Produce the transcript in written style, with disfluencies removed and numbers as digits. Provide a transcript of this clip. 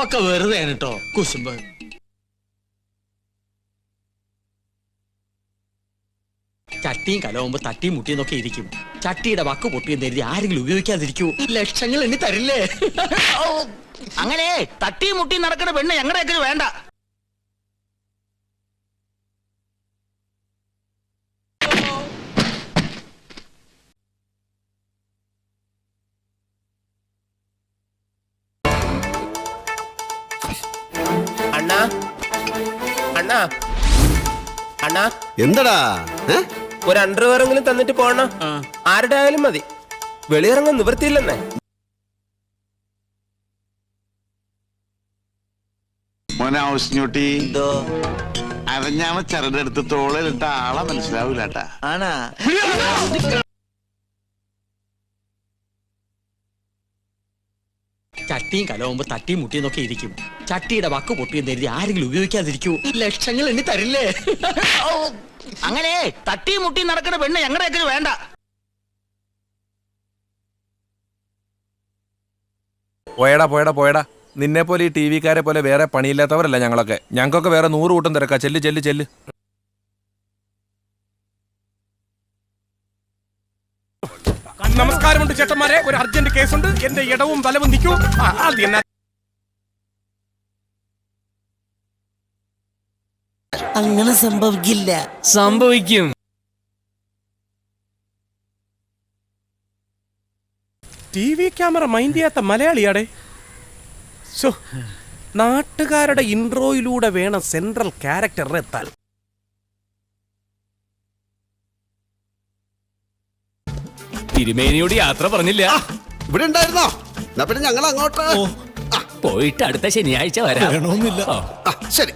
ഒക്കെ വെറുതെ കേട്ടോ കുശുമ്പ്. ചട്ടിയും കലവുമ്പോ തട്ടിയും മുട്ടിയെന്നൊക്കെ ഇരിക്കും. ചട്ടിയുടെ വക്ക് പൊട്ടിയെന്ന് കരുതി ആരെങ്കിലും ഉപയോഗിക്കാതിരിക്കൂ. ലക്ഷങ്ങൾ എണ്ണി തരില്ലേ? അങ്ങനെ തട്ടിയും മുട്ടിയും നടക്കുന്ന പെണ്ണ് ഞങ്ങളുടെയൊക്കെ വേണ്ട. അണ്ണാ അണ്ണാ അണ്ണാ എന്തടാ? ഒരു അണ്ടർവെയറെങ്കിലും തന്നിട്ട് പോണ. ആരുടെ ആയാലും മതി. വെളിയിറങ്ങാൻ നിവൃത്തിയില്ലെന്നേ. മോനെ ഔസ്ഞ്ഞൂട്ടി അരഞ്ഞാണ ചരടെടുത്ത് തോളിലിട്ട ആളെ മനസ്സിലാവൂലട്ടാ. ആണാ ചട്ടിയും കലവുമ്പോ തട്ടിയും മുട്ടിയെന്നൊക്കെ ഇരിക്കും. ചട്ടിയുടെ വക്ക് പൊട്ടിയെന്ന് കരുതി ആരെങ്കിലും ഉപയോഗിക്കാതിരിക്കൂ. ലക്ഷങ്ങൾ എണ്ണി തരില്ലേ? അങ്ങനെ തട്ടിയും മുട്ടിയും നടക്കുന്ന പെണ്ണ് ഞങ്ങളുടെയൊക്കെ വേണ്ട. പോയടാ പോയടാ പോയടാ. നിന്നെ പോലെ ഈ ടി വിക്കാരെ പോലെ വേറെ പണിയില്ലാത്തവരല്ല ഞങ്ങളൊക്കെ. ഞങ്ങൾക്കൊക്കെ വേറെ 100 കൂട്ടം തിരക്കാ. ചെല്ല് ചെല്ല് ചെല്ല്. നമസ്കാരമുണ്ട് ചേട്ടന്മാരെ. ഒരു അർജന്റ് കേസുണ്ട്. എന്റെ ഇടവും വലവും നിൽക്കൂ. അങ്ങനെ സംഭവിക്കില്ല. സംഭവിക്കും. ടി വി ക്യാമറ മൈൻഡ് ചെയ്യാത്ത മലയാളിയാടെ. നാട്ടുകാരുടെ ഇൻട്രോയിലൂടെ വേണം സെൻട്രൽ ക്യാരക്ടർ എത്താൻ. തിരുമേനിയോട് യാത്ര പറഞ്ഞില്ല. ഇവിടെ ഉണ്ടായിരുന്നോ? എന്നാ പിന്നെ ഞങ്ങൾ അങ്ങോട്ട് പോയിട്ട് അടുത്ത ശനിയാഴ്ച വരാം. ശരി.